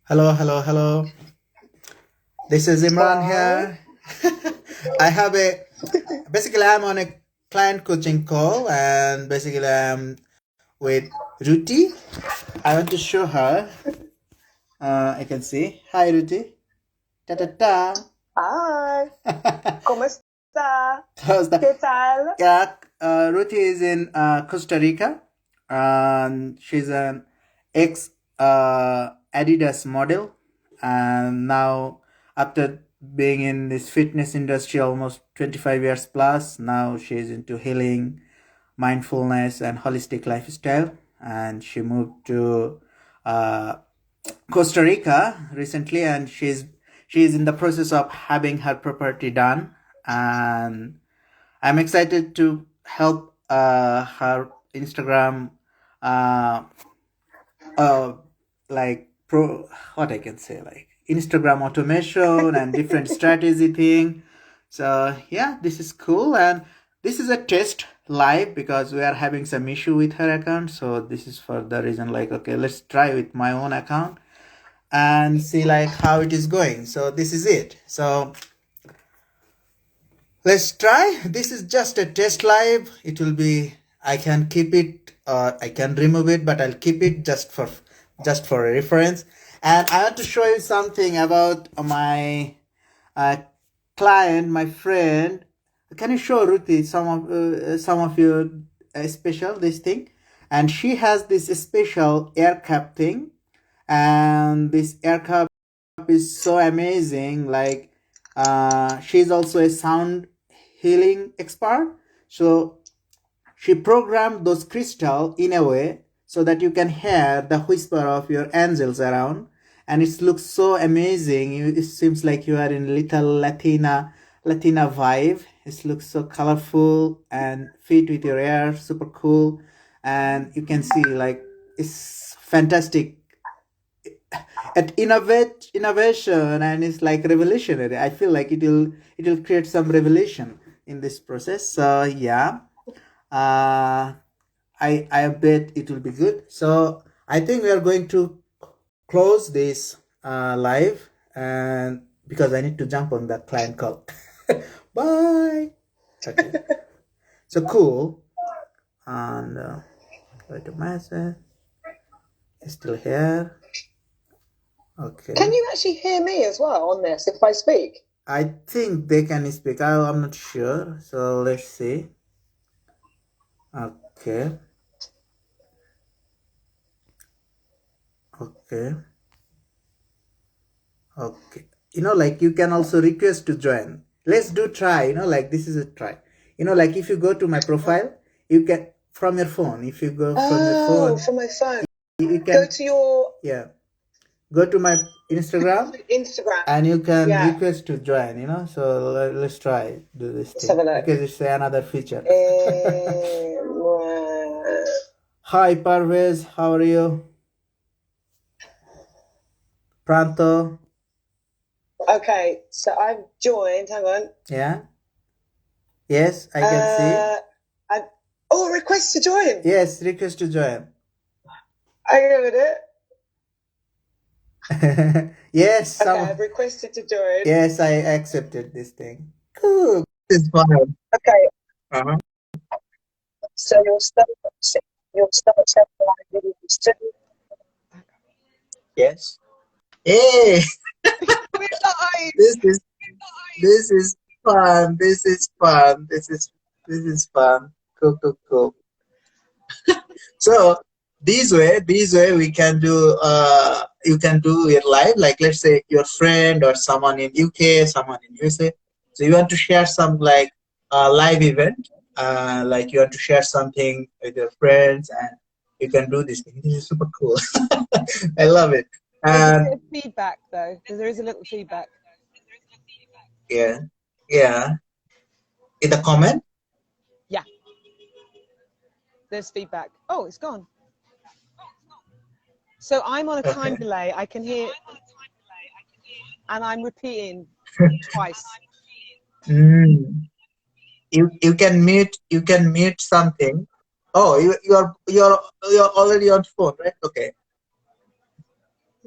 Hello, hello, hello. This is Imran Hi. here. I have a basically I'm on a client coaching call and basically I'm with Ruti. I want to show her. I can see. Hi Ruti. Ta ta ta. Hi. ¿Cómo está? How's that? ¿Qué tal? Yeah, Ruti is in Costa Rica and she's an ex Adidas model. And now, after being in this fitness industry almost 25 years plus, now she's into healing, mindfulness, and holistic lifestyle. And she moved to uh, Costa Rica recently, and she's in the process of having her property done. And I'm excited to help her Instagram, uh, uh, like pro what I can say, like Instagram automation and different strategy thing. So yeah, this is cool, and this is a test live because we are having some issue with her account. So this is for the reason like okay, let's try with my own account and see like how it is going. So this is it. So let's try. This is just a test live. It will be, I can keep it or I can remove it, but I'll keep it just for a reference. And I want to show you something about my uh, client, my friend. Can you show Ruthie some of your special this thing? And she has this special air cup thing, and this air cup is so amazing. Like, she's also a sound healing expert. So she programmed those crystal in a way so that you can hear the whisper of your angels around, and it looks so amazing. It seems like you are in little Latina vibe. It looks so colorful and fit with your hair, super cool, and you can see like it's fantastic at innovation, and it's like revolutionary. I feel like it will create some revolution in this process. So yeah, uh I bet it will be good. So I think we are going to close this live, and because I need to jump on that client call. Bye. Okay. So cool. And wait a message. It's still here. Okay. Can you actually hear me as well on this if I speak? I think they can speak. I'm not sure. So let's see. Okay. Okay. Okay. Like you can also request to join. Let's do try. Like this is a try. Like if you go to my profile, you can from your phone. If you go from your Oh, phone, from my phone. you Go can to your go to my Instagram Instagram. and you can Yeah. request to join. So let's try do this Let's have thing a look. because it's another feature. Imran. Hi Parvez, how are you? Pranto, Okay, so I've joined. Hang on. yeah. Yes, I can see. Request to join. Yes, request to join. I give it. Yes, Okay, I've requested to join. yes, I accepted this thing. Cool. This is fun. Okay, Uh-huh. so you'll start live videos too. Yes. Hey, With the eyes. this is fun. This is fun. This is fun. Cool, cool, cool. So this way we can do you can do it live, like let's say your friend or someone in UK, someone in USA. So you want to share some like live event, like you want to share something with your friends, and you can do this thing. This is super cool. I love it. There's a bit And of feedback though. There is a little feedback. yeah, yeah. In the comment. Yeah. There's feedback. Oh, it's gone. So I'm on a time delay. I can hear, and I'm repeating twice. You can mute something. Oh, you're already on phone, right? Okay.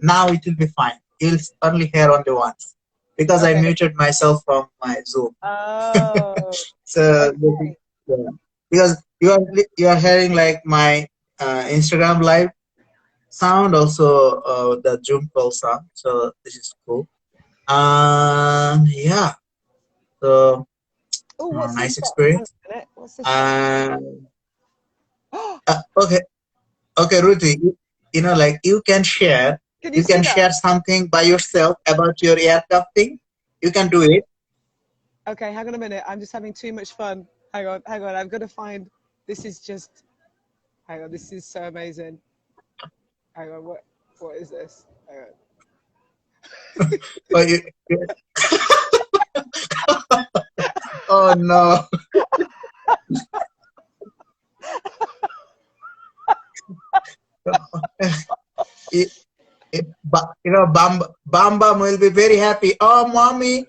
Now it will be fine. You'll only hear only once because I Okay. muted myself from my Zoom. Oh, So okay. yeah. Because you are hearing like my Instagram live sound, also the Zoom call sound. So this is cool. Yeah. So Oh, what's this nice button? Hang experience. on a minute. What's this button? Okay. Okay, Ruthie, like Can you you see can that? share something by yourself about your aircraft thing. You can do it. Okay, hang on a minute. I'm just having too much fun. Hang on, hang on. I'm gonna find. This is just. Hang on. This is so amazing. Hang on. What is this? Hang on. Oh, oh no. It, Bam Bam will be very happy. Oh, mommy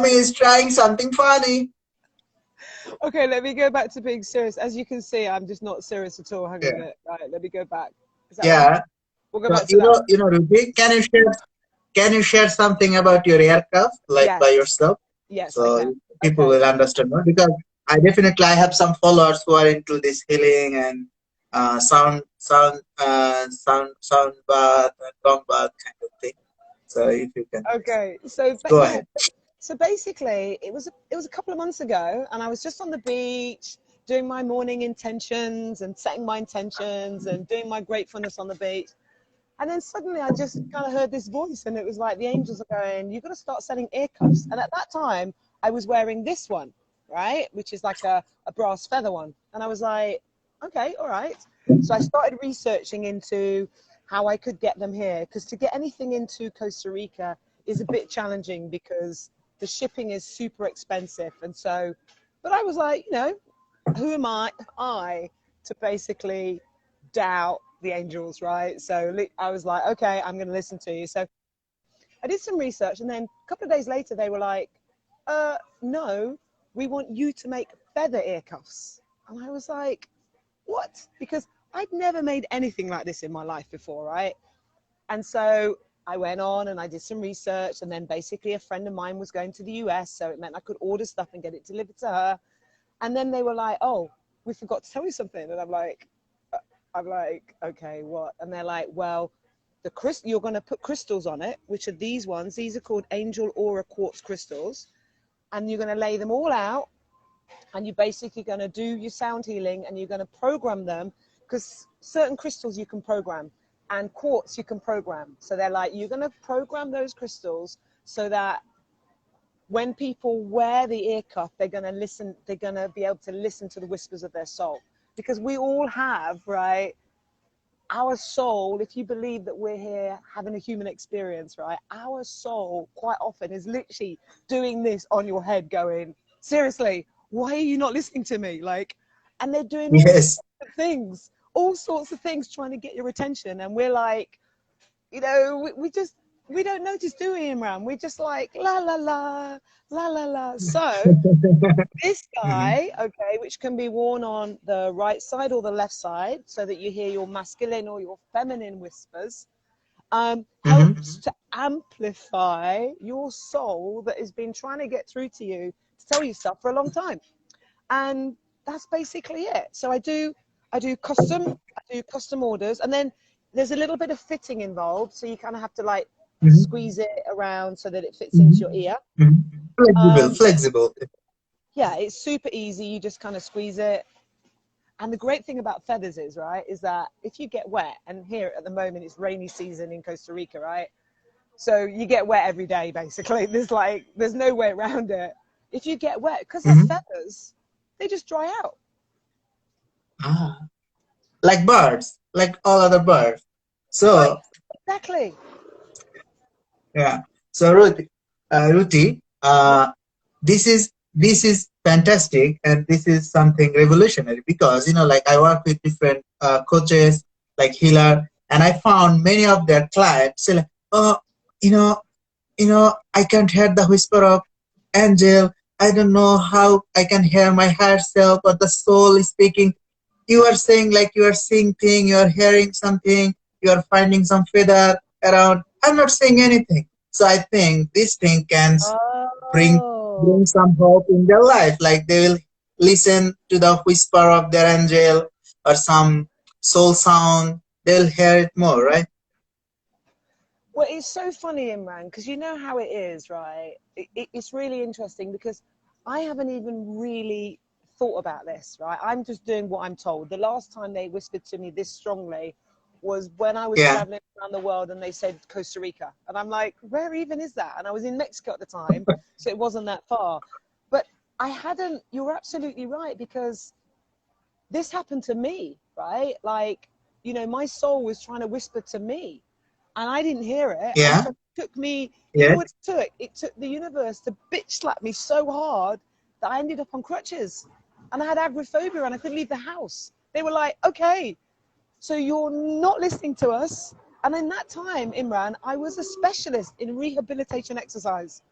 is trying something funny. Okay, let me go back to being serious. As you can see, I'm just not serious at all. Hang on a Yeah. minute. Right, let me go back. Is that one? Yeah. We'll go So, back to that one. Ruby, can you share something about your aircraft, like by Yes, yourself? yes, I So can. people Okay. will understand more, because I have some followers who are into this healing and sound bath and gong bath kind of thing. So if you can Okay. So, but go yeah. ahead. So basically, it was a couple of months ago, and I was just on the beach doing my morning intentions and setting my intentions and doing my gratefulness on the beach. And then suddenly I just kind of heard this voice, and it was like the angels are going, "You've got to start selling ear cuffs." And at that time, I was wearing this one, right, which is like a brass feather one. And I was like, okay, all right. So I started researching into how I could get them here, because to get anything into Costa Rica is a bit challenging because the shipping is super expensive. And so, but I was like, who am I to basically doubt the angels, right? So I was like, okay, I'm going to listen to you. So I did some research, and then a couple of days later, they were like, no, we want you to make feather ear cuffs. And I was like, what? Because I'd never made anything like this in my life before, right? And so I went on and I did some research, and then basically a friend of mine was going to the US, so it meant I could order stuff and get it delivered to her. And then they were like, oh, we forgot to tell you something. And I'm like, okay, what? And they're like, well, you're going to put crystals on it, which are these ones. These are called angel aura quartz crystals. And you're going to lay them all out, and you're basically going to do your sound healing, and you're going to program them, because certain crystals you can program and quartz you can program. So they're like, you're going to program those crystals so that when people wear the ear cuff, they're going to be able to listen to the whispers of their soul. Because we all have, right, our soul, if you believe that we're here having a human experience, right, our soul quite often is literally doing this on your head going, seriously, why are you not listening to me? Like, and they're doing Yes. all sorts of things trying to get your attention. And we're like, we don't notice, do we, Imran? We're just like, la, la, la, la, la, la. So this Mhm. guy, okay, which can be worn on the right side or the left side so that you hear your masculine or your feminine whispers, Mhm. helps to amplify your soul that has been trying to get through to you to tell you stuff for a long time. And that's basically it. So I do custom orders, and then there's a little bit of fitting involved, so you kind of have to like Mhm. squeeze it around so that it fits into your Mhm. ear. Mhm. Flexible, um, flexible. yeah, it's super easy. You just kind of squeeze it. And the great thing about feathers is, right, is that if you get wet, and here at the moment it's rainy season in Costa Rica, right? So you get wet every day, basically. There's no way around it. If you get wet, because they're Mhm. feathers, they just dry out. Ah, like birds, like all other birds. Right, So exactly. yeah. So Ruthie, this is fantastic, and this is something revolutionary, because like I work with different coaches like healer, and I found many of their clients say like, oh, you know, I can't hear the whisper of angel. I don't know how I can hear my higher self or the soul is speaking. You are saying like you are seeing thing, you are hearing something, you are finding some feather around. I'm not saying anything. So I think this thing can bring Oh, some hope in their life. Like they will listen to the whisper of their angel or some soul sound. They'll hear it more, right? well, it's so funny, Imran, because you know how it is, right? It's really interesting because I haven't even really thought about this, right? I'm just doing what I'm told. The last time they whispered to me this strongly was when I was Yeah. traveling around the world and they said Costa Rica. And I'm like, where even is that? And I was in Mexico at the time, so it wasn't that far. But I hadn't, you're absolutely right, because this happened to me, right? Like, you know, my soul was trying to whisper to me and I didn't hear it. And Yeah. so it took me, you know Yes. what it took? It took the universe to bitch slap me so hard that I ended up on crutches and I had agoraphobia and I couldn't leave the house. They were like, okay, so you're not listening to us. And in that time, Imran, I was a specialist in rehabilitation exercise.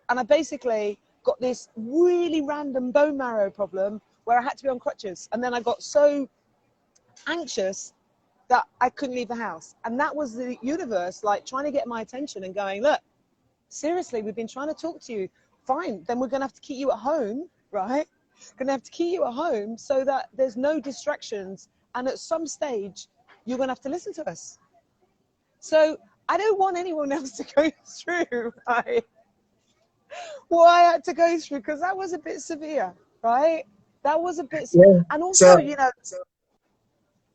And I basically got this really random bone marrow problem where I had to be on crutches. And then I got so anxious that I couldn't leave the house. And that was the universe like trying to get my attention and going, look, seriously, we've been trying to talk to you. Fine, then we're going to have to keep you at home, right? Going to have to keep you at home so that there's no distractions. And at some stage, you're going to have to listen to us. So I don't want anyone else to go through, right? What I had to go through, because that was a bit severe, right? That was a bit, Yeah. and also, So you know,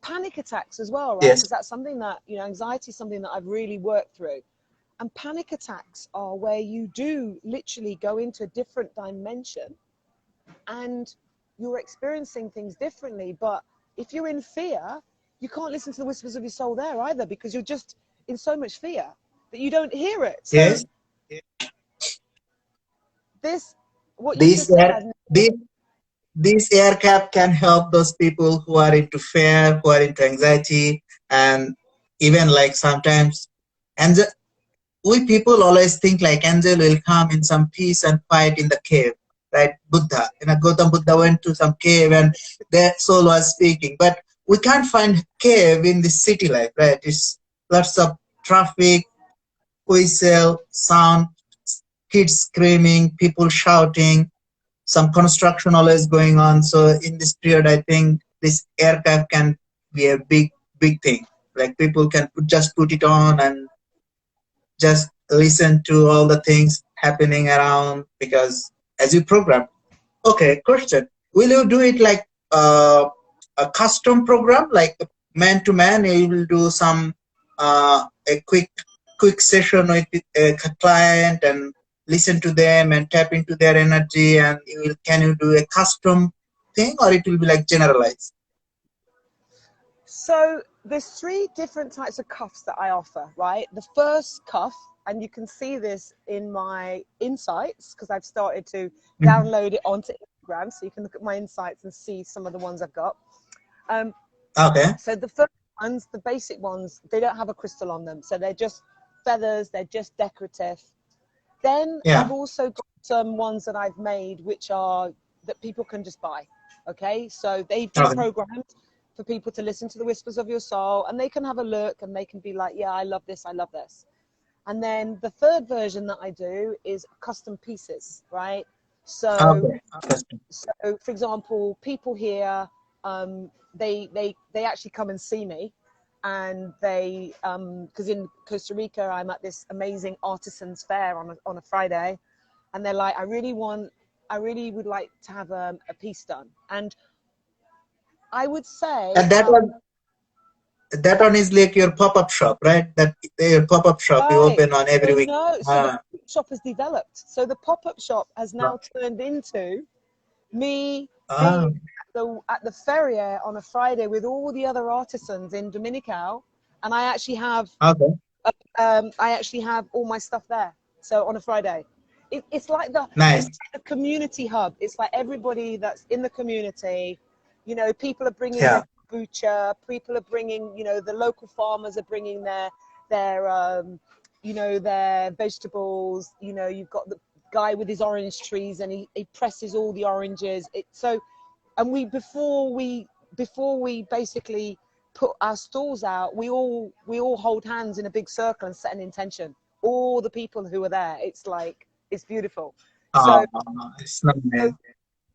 panic attacks as well, right? yes. Because that's something that, you know, anxiety is something that I've really worked through. And panic attacks are where you do literally go into a different dimension and you're experiencing things differently. But if you're in fear, you can't listen to the whispers of your soul there either, because you're just in so much fear that you don't hear it. So Yes. this, what you've This just said, air has this this air cap can help those people who are into fear, who are into anxiety, and even like sometimes and we people always think like angel will come in some peace and quiet in the cave, right? Buddha, you know, Gautam Buddha went to some cave and their soul was speaking. But we can't find cave in this city life, right? It's lots of traffic, whistle, sound, kids screaming, people shouting, some construction always going on. So in this period, I think this aircraft can be a big thing. Like people can just put it on and just listen to all the things happening around because as you program. Okay, question. Will you do it like a custom program, like man to man? You will do some a quick session with a client and listen to them and tap into their energy, and you will can you do a custom thing or it will be like generalized? So there's three different types of cuffs that I offer, right? The first cuff, and you can see this in my insights because I've started to Mhm. download it onto Instagram, so you can look at my insights and see some of the ones I've got. Um, Okay. so the first ones, the basic ones, they don't have a crystal on them, so they're just feathers, they're just decorative. Then I've Yeah. also got some ones that I've made which are that people can just buy. Okay, so they've been Okay. programmed for people to listen to the whispers of your soul, and they can have a look and they can be like, yeah, I love this, I love this. And then the third version that I do is custom pieces, right? So, Okay. Interesting. so for example, people here, they actually come and see me, and they because in Costa Rica I'm at this amazing artisans fair on a Friday, and they're like, I really would like to have a piece done, and I would say And that that one is like your pop-up shop, right? That your pop-up shop you right. open on every So week. no, so the Ah, pop-up shop has developed. So the pop-up shop has now turned into me ah, being at the ferry on a Friday with all the other artisans in Dominical, and okay, I actually have all my stuff there. So on a Friday, it's like nice. the community hub. It's like everybody that's in the community. You know, people are bringing Yeah, their kombucha. People are bringing, you know, the local farmers are bringing their you know, their vegetables. You know, you've got the guy with his orange trees and he presses all the oranges. And we before we basically put our stalls out, we all hold hands in a big circle and set an intention. All the people who are there, it's like, it's beautiful. Oh, So, it's not so nice.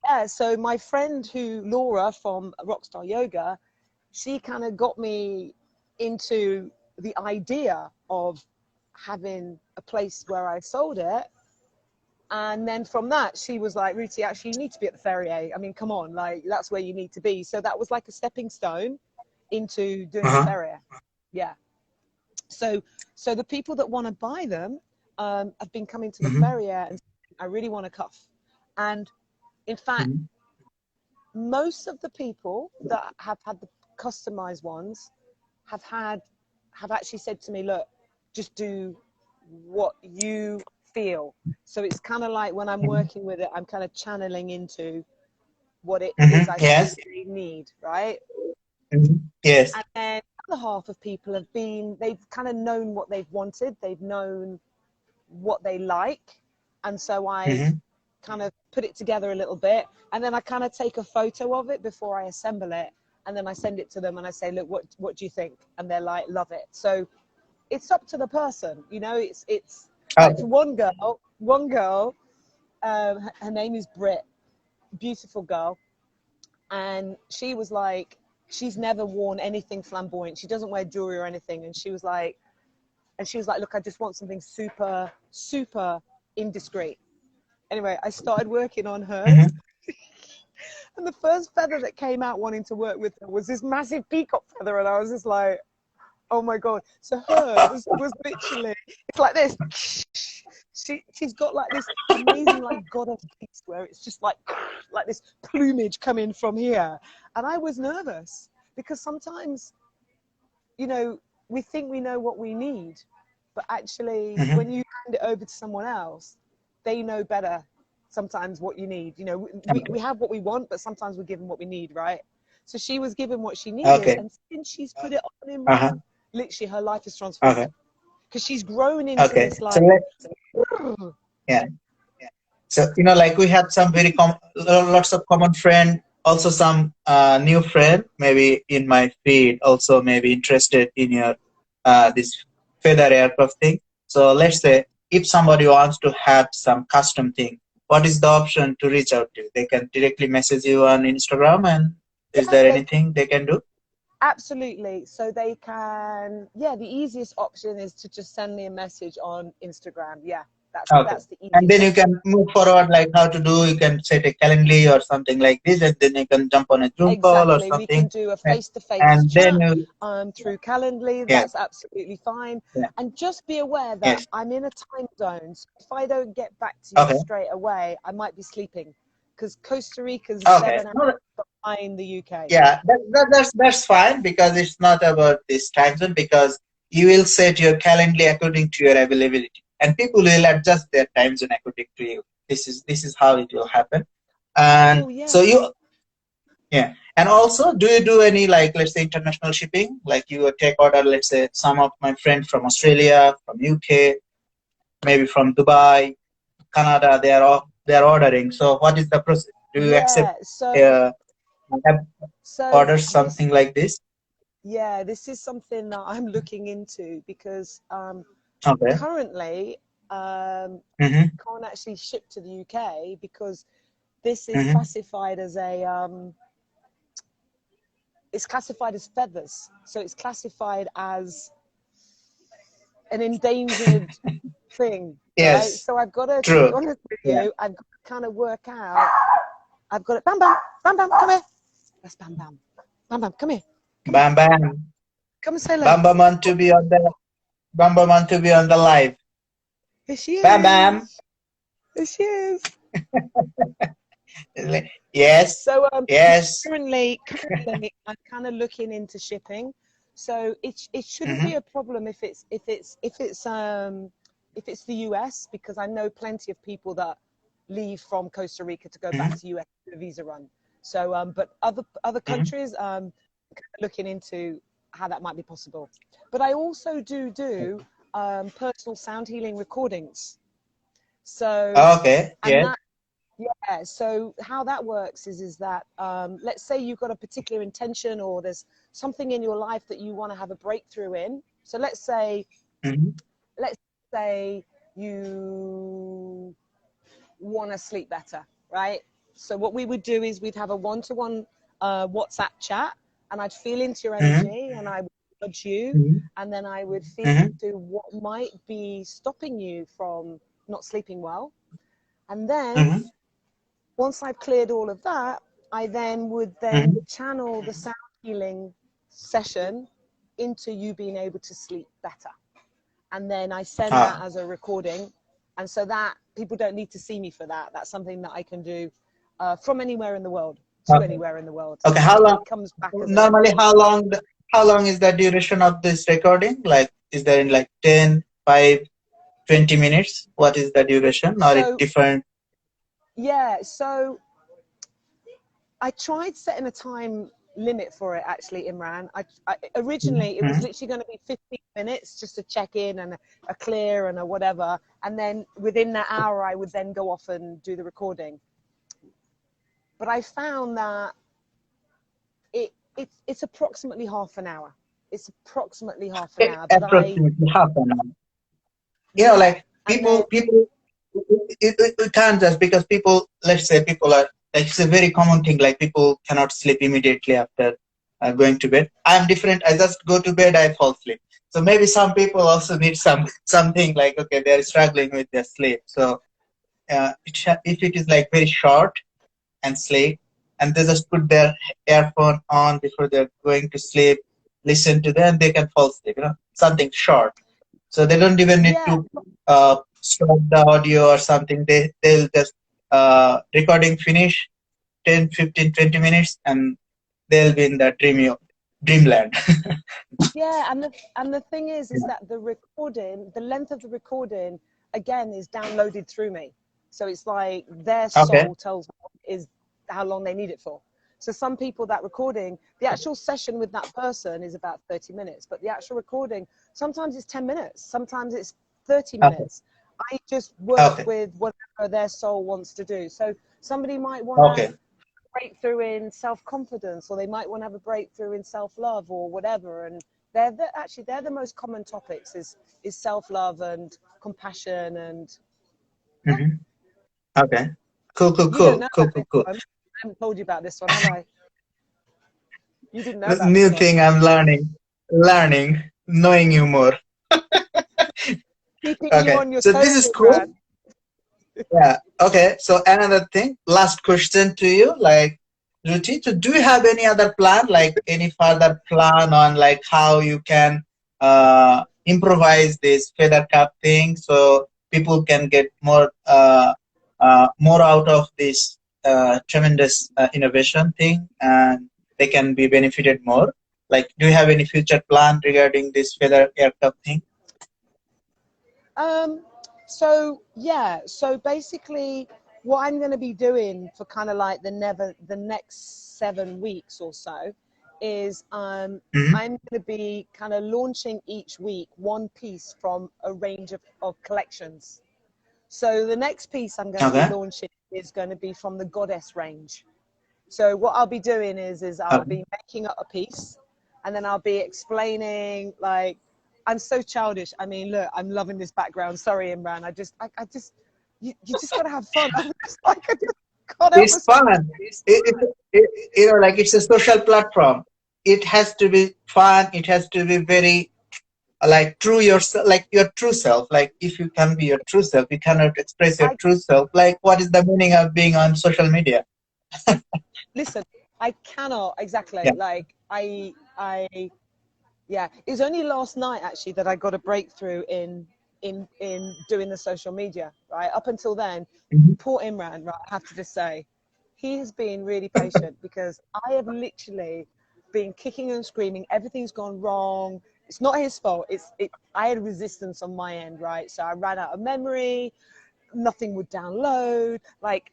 yeah, so my friend Laura from Rockstar Yoga, she kind of got me into the idea of having a place where I sold it. And then from that, she was like, Ruthie, actually, you need to be at the Ferrier. I mean, come on, like, that's where you need to be. So that was like a stepping stone into doing the Uh-huh. Ferrier. Yeah. So the people that want to buy them have been coming to the Mm-hmm. Ferrier and saying, I really want a cuff. And in fact, Mm-hmm. most of the people that have had the customized ones have actually said to me, look, just do what you feel. So it's kind of like when I'm working with it, I'm kind of channeling into what it is Mm-hmm. I Yes. think they need, right? Mm-hmm. Yes. And then the other half of people they've kind of known what they've wanted, they've known what they like, and so I Mm-hmm. kind of put it together a little bit, and then I kind of take a photo of it before I assemble it, and then I send it to them and I say, look, what do you think? And they're like, love it. So it's up to the person, you know. It's like Okay. one girl, her name is Britt, beautiful girl, and she was like, she's never worn anything flamboyant, she doesn't wear jewelry or anything, and she was like, look, I just want something super indiscreet. Anyway, I started working on hers, Mm-hmm. and the first feather that came out wanting to work with her was this massive peacock feather, and I was just like, oh my god. So hers was literally, it's like this. She's got like this amazing like goddess face where it's just like this plumage coming from here, and I was nervous because sometimes, you know, we think we know what we need, but actually Mm-hmm. when you hand it over to someone else, they know better sometimes what you need. You know, we Okay. have what we want, but sometimes we're given what we need, right? So she was given what she needed, Okay. and since she's put it on Uh-huh. Imran, literally her life is transformed Okay. because she's grown into Okay. this So like, yeah. So, like we had some very lots of common friend, also some new friend, maybe in my feed, also maybe interested in your this feather aircraft thing. So let's say if somebody wants to have some custom thing, what is the option to reach out to? They can directly message you on Instagram, and is yeah, there they anything they can do? absolutely. So they can, yeah, the easiest option is to just send me a message on Instagram. Yeah, Okay. that's the And easiest then you option. can move forward, like how to do, you can set a Calendly or something like this, and then you can jump on a Zoom call or Exactly. We can something. do a And face-to-face and then chat you, through Calendly. yeah, That's absolutely fine. yeah, And just be aware that yes. I'm in a time zone. So if I don't get back to you Okay. straight away, I might be sleeping because Costa Rica's Okay. 7 hours behind the UK. Yeah, that's fine, because it's not about this time zone, because you will set your Calendly according to your availability, and people will adjust their time zone according to you. This is how it will happen. And Oh, yeah. so you, yeah. And also, do you do any, like, let's say, international shipping? Like you take order, let's say some of my friends from Australia, from UK, maybe from Dubai, Canada, they are ordering. So what is the process? Do you accept Yeah. So, uh, have so orders, something like this? this is something that I'm looking into because Okay. currently Mm-hmm. can't actually ship to the UK because this is Mm-hmm. classified as it's classified as feathers, so it's classified as an endangered thing, right? Yes, So I've got to be true. honest with Yeah. you, I've got to kind of work out. I've got it. Bam Bam, Bam Bam, come here. That's Bam Bam. Bam Bam, come here. Come on, Bam Bam. come and say hello. Bam Bam want to be on the Bam Bam want to be on the live. Here she Bam Bam. is. Here she is. Yes. So Yes. currently I'm kind of looking into shipping, so it shouldn't Mm-hmm. be a problem if it's the US, because I know plenty of people that leave from Costa Rica to go back Mm-hmm. to US to visa run. So but other Mm-hmm. countries looking into how that might be possible. But I also do personal sound healing recordings. So Okay. and Yes. that yeah, so how that works is that let's say you've got a particular intention, or there's something in your life that you want to have a breakthrough in. So let's say you want to sleep better, right? So what we would do is we'd have a one-to-one WhatsApp chat, and I'd feel into your energy, and I would judge you, and then I would feel into what might be stopping you from not sleeping well. And then once I've cleared all of that, I then would channel the sound healing session into you being able to sleep better. And then I send that as a recording. And so that people don't need to see me for that. That's something that I can do from anywhere in the world to anywhere in the world. Okay, how long? It comes back as Normally, how long is the duration of this recording? Like, is there in like 10, 5, 20 minutes? What is the duration? Or it's different? Yeah, so I tried setting a time limit for it, actually, Imran. Originally, it was literally going to be 15 minutes just to check in and a clear and a whatever. And then within that hour, I would then go off and do the recording. But I found that it's approximately half an hour. It's approximately half an hour. Approximately half an hour. You know, like people, it can't just because people, let's say people are, like, it's a very common thing, like people cannot sleep immediately after going to bed. I'm different. I just go to bed, I fall asleep. So maybe some people also need something like, okay, they're struggling with their sleep. So if it is like very short and sleep, and they just put their earphone on before they're going to sleep, listen to them, they can fall asleep, you know, something short. So they don't even need to stop the audio or something. They'll just recording finish 10, 15, 20 minutes and they'll be in the dreamland. Yeah, and the thing is that the recording, the length of the recording, again, is downloaded through me. So it's like their soul tells me is how long they need it for. So some people, that recording, the actual session with that person is about 30 minutes, but the actual recording, sometimes it's 10 minutes, sometimes it's 30 minutes. I just work with whatever their soul wants to do. So somebody might want to have a breakthrough in self-confidence, or they might want to have a breakthrough in self-love or whatever. And they're the most common topics is self-love and compassion and Cool. I haven't told you about this one, have I? You didn't know about New this one. thing I'm learning, knowing you more. Keeping you on your so toes, this is cool. Brad. Yeah. Okay. So another thing, last question to you, like, Ruti, so do you have any other plan, like any further plan on like how you can improvise this feather cup thing so people can get more out of this tremendous innovation thing and they can be benefited more? Like, do you have any future plan regarding this feather aircuff thing? So basically what I'm going to be doing for kind of like the next 7 weeks or so is I'm going to be kind of launching each week one piece from a range of collections. So the next piece I'm going to be launching is going to be from the Goddess range. So what I'll be doing is I'll be making up a piece, and then I'll be explaining, like, I'm so childish. I mean, look, I'm loving this background. Sorry, Imran. You just gotta have fun. I'm just like, I just can't help It's fun. You know, like, it's a social platform. It has to be fun. It has to be very like true yourself, like your true self. Like, if you can be your true self, you cannot express your true self. Like, what is the meaning of being on social media? Listen, I cannot exactly. Like, it was only last night actually that I got a breakthrough in doing the social media. Right up until then, poor Imran. Right, I have to just say, he has been really patient because I have literally been kicking and screaming. Everything's gone wrong. It's not his fault. I had resistance on my end, right? So I ran out of memory. Nothing would download. Like,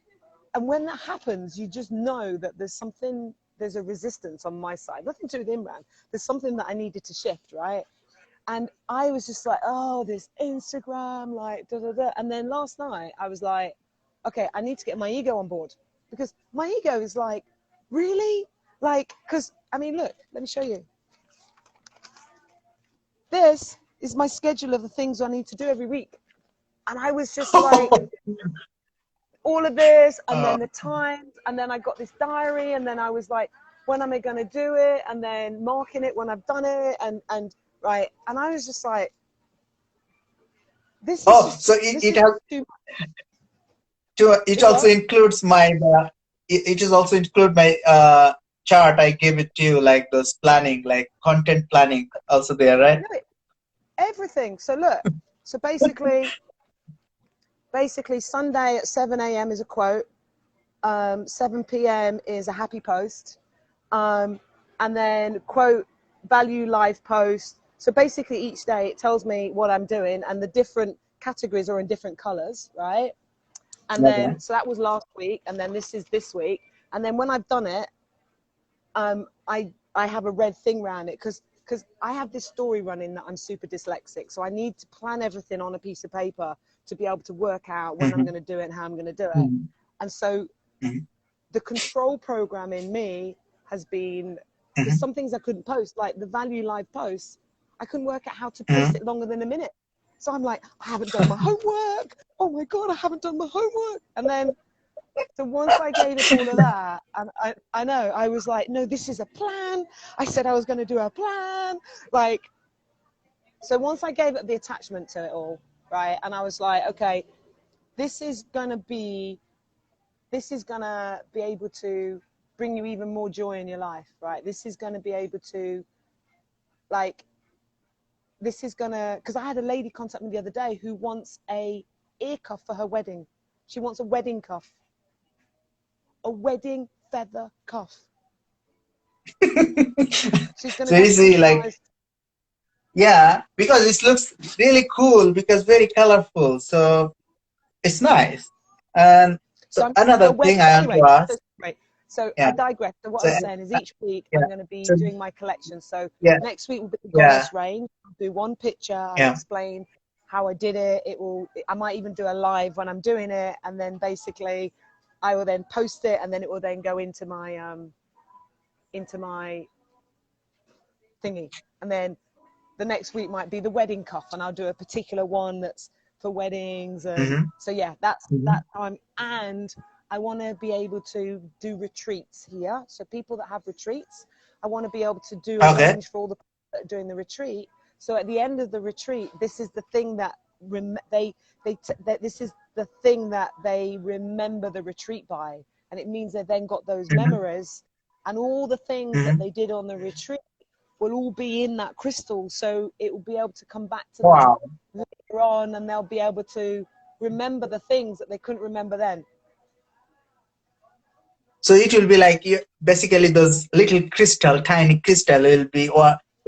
and when that happens, you just know that there's a resistance on my side. Nothing to do with Imran. There's something that I needed to shift, right? And I was just like, oh, this Instagram, like, da da da. And then last night, I was like, okay, I need to get my ego on board, because my ego is like, really? Like, because, I mean, look, let me show you. This is my schedule of the things I need to do every week. And I was just like, all of this, and then the times, and then I got this diary, and then I was like, when am I going to do it? And then marking it when I've done it, and right. And I was just like, this is just, so it has too it also includes my it is also include my chart I gave it to you, like those planning, like content planning also there, right? Everything. So look, so basically Sunday at 7 a.m. is a quote, 7 p.m. is a happy post, and then quote, value, life, post. So basically each day it tells me what I'm doing, and the different categories are in different colors, right? And then, so that was last week, and then this is this week. And then when I've done it, I have a red thing around it, because I have this story running that I'm super dyslexic. So I need to plan everything on a piece of paper to be able to work out when I'm going to do it and how I'm going to do it. And so the control program in me has been, there's some things I couldn't post, like the value live posts. I couldn't work out how to post it longer than a minute. So I'm like, I haven't done my homework. Oh my God, I haven't done my homework. And then, so once I gave it all of that, and I know, I was like, no, this is a plan. I said I was going to do a plan. Like, so once I gave it the attachment to it all, right? And I was like, okay, this is going to be able to bring you even more joy in your life, right? This is going to be able to, like, this is gonna, because I had a lady contact me the other day who wants a ear cuff for her wedding. She wants a wedding cuff, a wedding feather cuff. She's gonna so easy, like, yeah, because it looks really cool, because very colorful, so it's nice. And so another thing I want to ask. Right. So I digress. So what I was saying is each week I'm going to be doing my collection. So next week will be the goddess range. I'll do one picture. I'll explain how I did it. I might even do a live when I'm doing it, and then basically I will then post it, and then it will then go into my thingy. And then the next week might be the wedding cuff, and I'll do a particular one that's for weddings. And so yeah, that's how and I want to be able to do retreats here. So people that have retreats, I want to be able to do a range for all the people that are doing the retreat. So at the end of the retreat, this is the thing that this is the thing that they remember the retreat by, and it means they've then got those memories, and all the things that they did on the retreat will all be in that crystal. So it will be able to come back to them later on, and they'll be able to remember the things that they couldn't remember then. So it will be like, basically those little tiny crystal will be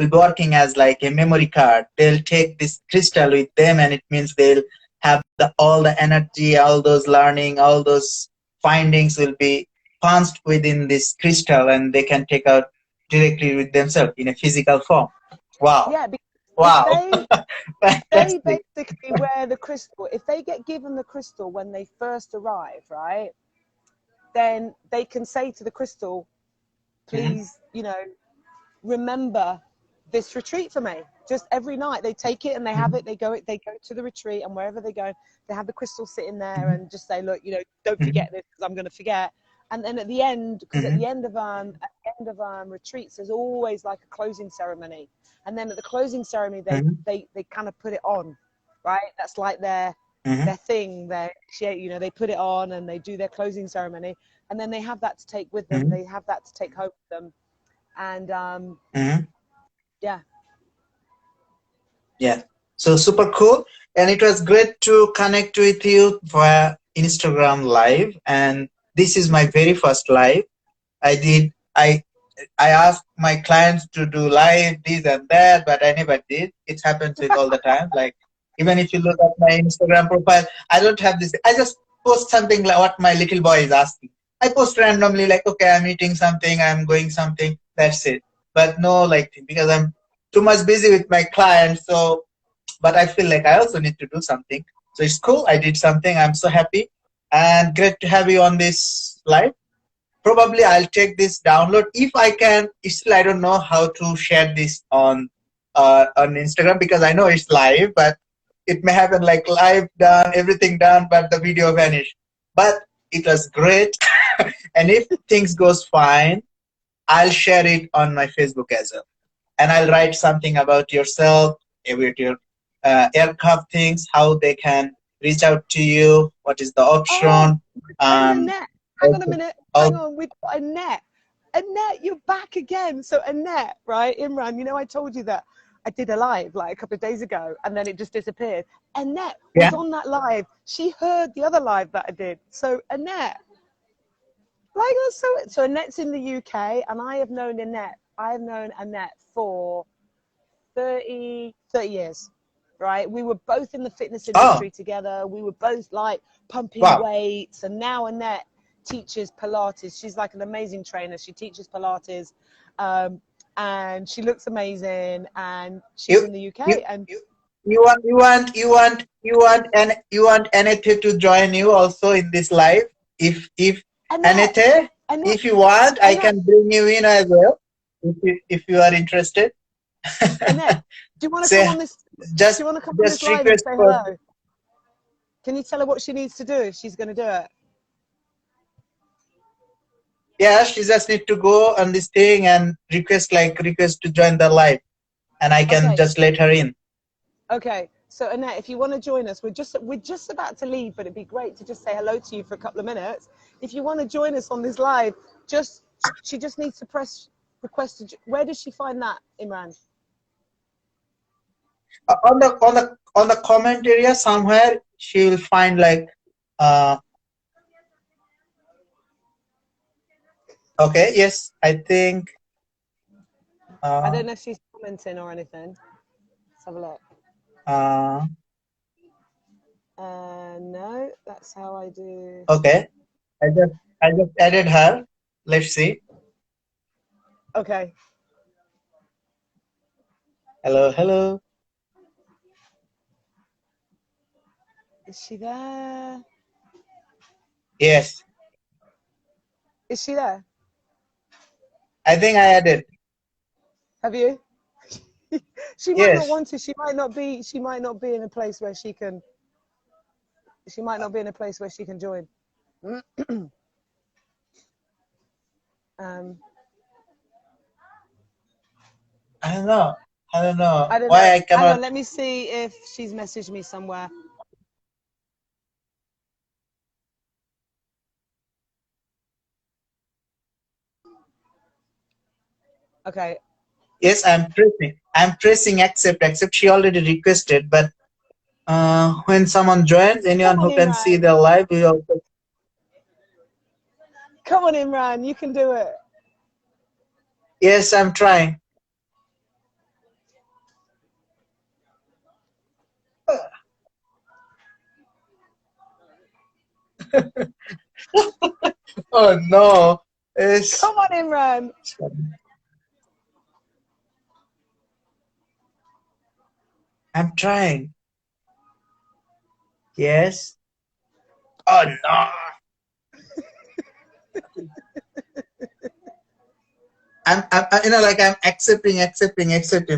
working as like a memory card. They'll take this crystal with them, and it means they'll have all the energy, all those learning, all those findings will be punched within this crystal, and they can take out directly with themselves in a physical form. Wow. Yeah, because wow. they basically wear the crystal. If they get given the crystal when they first arrive, right? Then they can say to the crystal, please, remember this retreat for me. Just every night they take it and they have it, they go to the retreat, and wherever they go, they have the crystal sitting there and just say, look, don't forget this, because I'm going to forget. And then at the end, because at the end of retreats, there's always like a closing ceremony. And then at the closing ceremony, they kind of put it on, right? That's like their thing, they put it on and they do their closing ceremony, and then they have that to take with them. They have that to take home with them, and yeah, so super cool. And it was great to connect with you via Instagram live, and this is my very first live. I asked my clients to do live this and that, but I never did. It happens with all the time. Like, even if you look at my Instagram profile, I don't have this. I just post something like what my little boy is asking. I post randomly, like, okay, I'm eating something, I'm going something, that's it. But no, like, because I'm too much busy with my clients. So, but I feel like I also need to do something. So it's cool. I did something. I'm so happy, and great to have you on this live. probably I'll take this download if I can. Still, I don't know how to share this on Instagram because I know it's live, but it may happen like live done, everything done, but the video vanished. But it was great, and if things goes fine, I'll share it on my Facebook as well, and I'll write something about yourself, about your aircraft things, how they can reach out to you, what is the Oh, option, and and Annette, hang on a also, minute. Hang also on, we've got Annette. Annette, you're back again. So Annette, right, Imran, you know I told you that I did a live like a couple of days ago and then it just disappeared. Annette yeah. was on that live. She heard the other live that I did. So Annette, like so Annette's in the UK and I have known Annette for 30 years. Right, we were both in the fitness Oh, industry together. We were both like pumping wow. weights, and now Annette teaches Pilates. She's like an amazing trainer. She teaches Pilates, and she looks amazing. And she's You in the you UK. And you want Annette to join you also in this live. If Annette, Annette, Annette, if you want, I Annette, can bring you in as well. If you are interested, Annette, do you want to come say on this? Do just you want to come on this just live and request say for. hello? Can you tell her what she needs to do if she's going to do it? Yeah, she just need to go on this thing and request to join the live, and I can Okay. just let her in. Okay, so Annette, if you want to join us, we're just about to leave, but it'd be great to just say hello to you for a couple of minutes. If you want to join us on this live, she just needs to press request to. Where does she find that, Imran? On the comment area somewhere she will find like okay, yes, I think I don't know if she's commenting or anything. Let's have a look. No, that's how I do. okay, I just added her. Let's see. Okay. Hello. Is she there? Yes, Is she there? I think I added. Have you? She might not Yes. want to. She might not be. She might not be in a place where she can. She might not be in a place where she can join. I don't know. I don't Why know. I Hang cannot. on, let me see if she's messaged me somewhere. Okay. Yes, I'm pressing accept. She already requested, but when someone joins, Come anyone on, who can see Imran. the live will also. Come on, Imran. You can do it. Yes, I'm trying. Oh no. It's, Come on, Imran. I'm trying. Yes. Oh no. I'm like I'm accepting,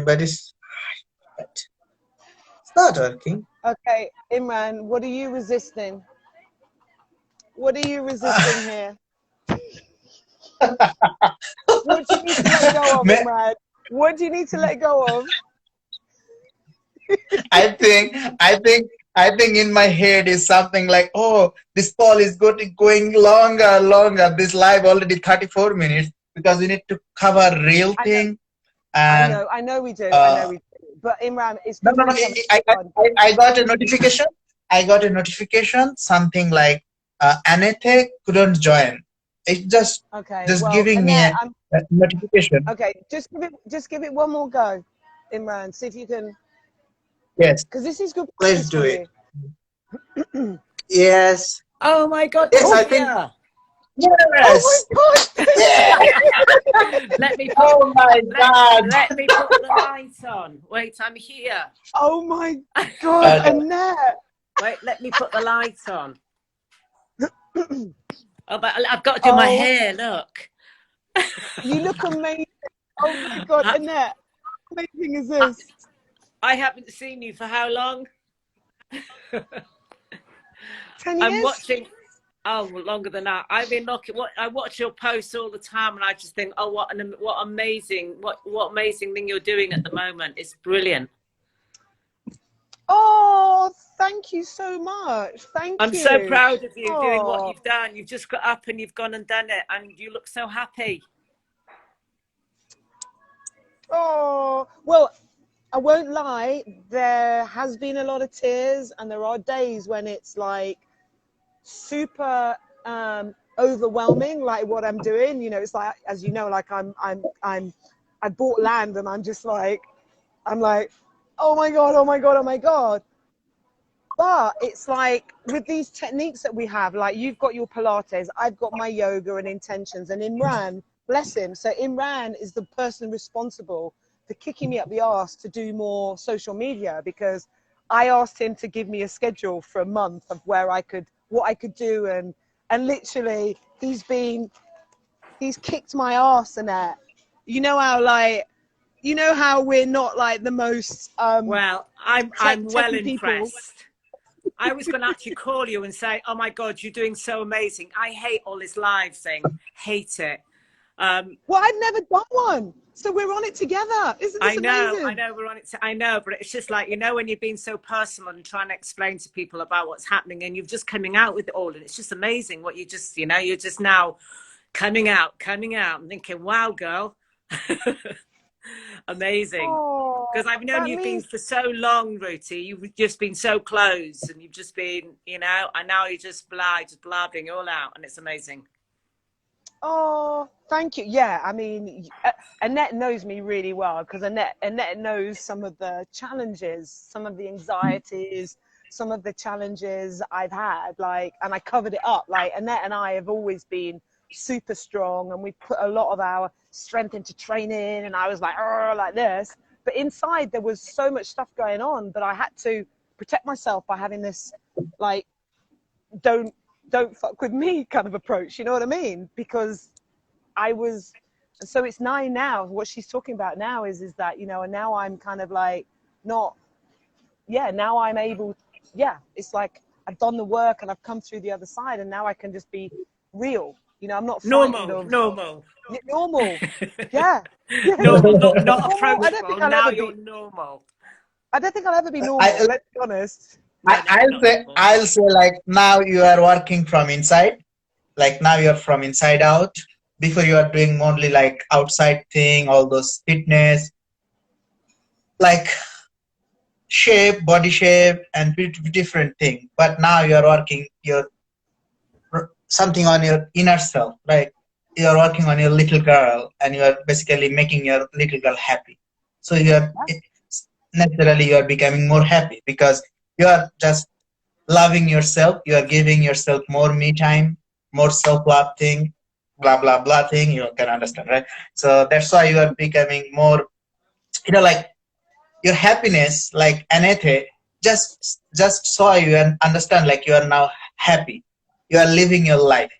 but it's not working. Okay, Imran, what are you resisting? What are you resisting here? What do you need to let go of, Imran? What do you need to let go of? I think in my head is something like, oh, this poll is going longer. This live already 34 minutes because we need to cover real thing. And I know we do. I know we do. But Imran, it's no, good no, when no. we have fun. I got a notification. Something like Annette couldn't join. It's just Okay, just well, giving me Annette, a notification. okay, just give it one more go, Imran. See if you can, Yes, because this is good let's practice do for it. you. Yes. Oh my God, Yes, it's I think. here. Yes. Oh my God! Let me put, Oh my God. let me put the light on. Wait, I'm here. Oh my God, Okay. Annette! Wait, let me put the light on. Oh, but I've got to do my Oh, hair. Look. you look amazing. Oh my God, I, Annette, how amazing is I, this? I haven't seen you for how long? 10 I'm years? watching. Oh, longer than that. I've been looking. What I watch your posts all the time, and I just think, oh, what amazing thing you're doing at the moment. It's brilliant. Oh, thank you so much. Thank I'm so you. proud of you doing what Oh, you've done. You've just got up and you've gone and done it, and you look so happy. oh. Well, I won't lie, there has been a lot of tears, and there are days when it's like super overwhelming, like what I'm doing. You know, it's like, as you know, like I bought land, and I'm like, oh my God, oh my God, oh my God. But it's like with these techniques that we have, like you've got your Pilates, I've got my yoga and intentions, and Imran, bless him. So Imran is the person responsible for kicking me up the arse to do more social media, because I asked him to give me a schedule for a month of what I could do, and literally he's kicked my arse, Annette. You know how we're not like the most Well, I'm well techie people. impressed. I was going to actually call you and say, oh my God, you're doing so amazing. I hate all this live thing. Hate it. Well, I've never done one, so we're on it together. Isn't this I amazing? know we're on it. I know, but it's just like, when you've been so personal and trying to explain to people about what's happening, and you're just coming out with it all. And it's just amazing what you just, you're just now coming out. I'm thinking, wow, girl. Amazing. Oh, Because I've known that you've been means. for so long, Ruthie. You've just been so close, and you've just been, and now you're just blabbing all out, and it's amazing. Oh, thank you. Yeah, I mean, Annette knows me really well, because Annette knows some of the challenges, some of the anxieties, some of the challenges I've had. Like, and I covered it up. Like, Annette and I have always been super strong, and we put a lot of our strength into training. And I was like this, but inside there was so much stuff going on that I had to protect myself by having this, like, don't fuck with me kind of approach, you know what I mean? Because I was, and so it's now what she's talking about now is that, and now I'm kind of like, not, yeah, now I'm able, yeah, it's like I've done the work and I've come through the other side, and now I can just be real. I'm not frightened Normal, of normal. normal. Yeah, yeah, Normal, not normal. I don't approachable. think I'll Now ever you're be, normal. I don't think I'll ever be normal, I, let's be honest. No, no, you're not normal. I'll say like now you are working from inside, like now you're from inside out. Before you are doing only like outside thing, all those fitness, like shape, body shape, and different thing. But now you are working your something on your inner self, like you are working on your little girl, and you are basically making your little girl happy. So you are naturally you are becoming more happy because you are just loving yourself. You are giving yourself more me time, more self-love thing, blah blah blah thing. You can understand, right? So that's why you are becoming more, like your happiness, like Annette just saw you and understand, like you are now happy. You are living your life.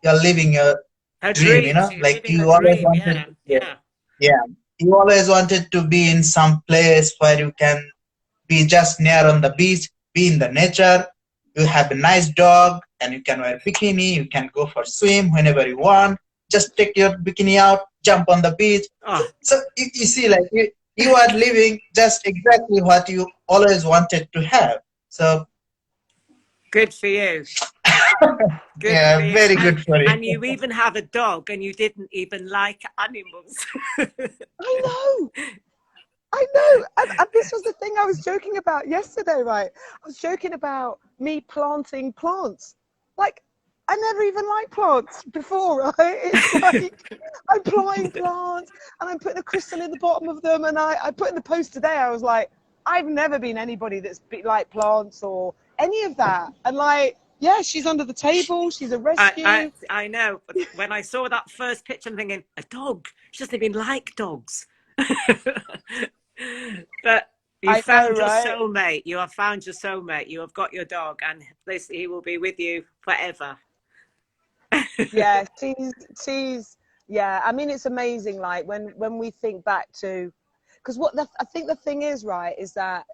You are living your Her dream. dream. She's Like living her you always dream. wanted. Yeah, yeah. Yeah, you always wanted to be in some place where you can be just near on the beach, be in the nature. You have a nice dog, and you can wear bikini. You can go for swim whenever you want. Just take your bikini out, jump on the beach. Oh, So you see, like you are living just exactly what you always wanted to have. So good for you. Good for yeah, you. very good for you. And you even have a dog, and you didn't even like animals. I know. I know, and this was the thing I was joking about yesterday, right? I was joking about me planting plants. Like, I never even liked plants before, right? It's like I'm planting plants, and I'm putting a crystal in the bottom of them, and I put in the post today, I was like, I've never been anybody that's like plants or any of that. And like, yeah, she's under the table, she's a rescue. I know, but when I saw that first picture, I'm thinking, a dog? She doesn't even like dogs. But you I know, found your right? soulmate. You have found your soulmate. You have got your dog, and he will be with you forever. Yeah, yeah, I mean, it's amazing, like when we think back to, because I think the thing is, right, is that,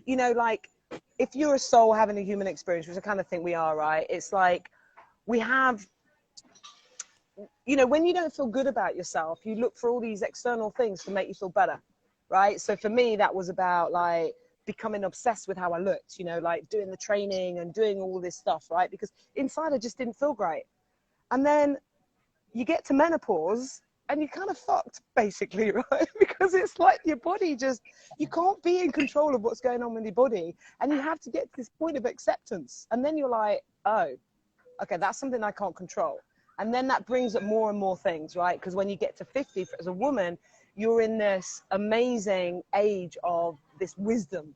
you know, like, if you're a soul having a human experience, which I kind of think we are, right, it's like we have, you know, when you don't feel good about yourself, you look for all these external things to make you feel better, right? So for me, that was about like becoming obsessed with how I looked, you know, like doing the training and doing all this stuff, right? Because inside I just didn't feel great. And then you get to menopause and you're kind of fucked, basically, right? Because it's like your body just, you can't be in control of what's going on with your body. And you have to get to this point of acceptance. And then you're like, oh, okay, that's something I can't control. And then that brings up more and more things, right? Because when you get to 50, as a woman, you're in this amazing age of this wisdom.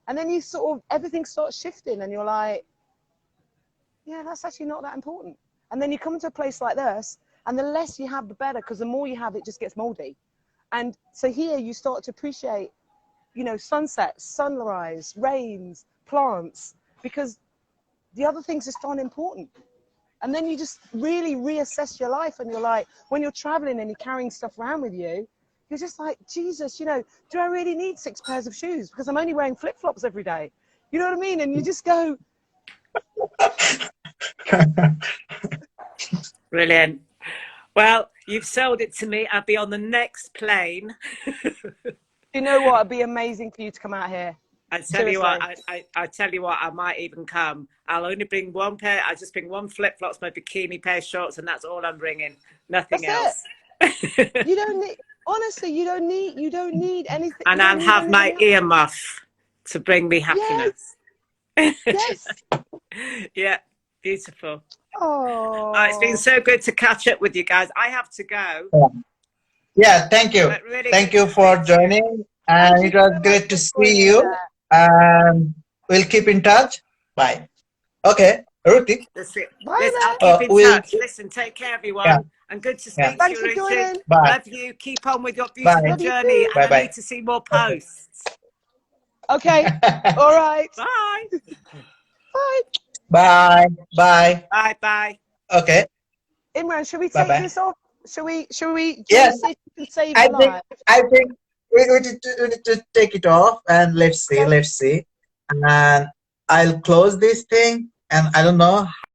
And then you sort of, everything starts shifting and you're like, yeah, that's actually not that important. And then you come to a place like this, and the less you have, the better, because the more you have, it just gets moldy. And so here you start to appreciate, you know, sunsets, sunrise, rains, plants, because the other things just aren't important. And then you just really reassess your life, and you're like, when you're traveling and you're carrying stuff around with you, you're just like, Jesus, you know, do I really need 6 pairs of shoes? Because I'm only wearing flip-flops every day. You know what I mean? And you just go. Brilliant. Well, you've sold it to me. I'll be on the next plane. You know what? It'd be amazing for you to come out here. I tell you what, I tell you what, I might even come. I'll only bring one pair. I just bring one flip flops, my bikini pair of shorts, and that's all I'm bringing. Nothing else. You don't need. Honestly, you don't need anything. And I'll have my earmuff to bring me happiness. Yes. Yeah, beautiful. Oh, It's been so good to catch up with you guys. I have to go. Yeah, thank you. Really thank you for joining. And it was great to see you. And we'll keep in touch. Bye. Okay, Ruthie. Bye, I'll keep in touch. Listen, take care, everyone. Yeah. And good to speak Thanks to you, for Ruthie. joining. Bye. Love you. Keep on with your beautiful Bye. journey. And Bye-bye. I need to see more posts. Okay. All right. Bye. Bye. Bye. Bye. Bye. Bye. Okay. Imran, should we take this off? Should we? Yes. See if you can save I your think life? we need to take it off, and let's see. And I'll close this thing, and I don't know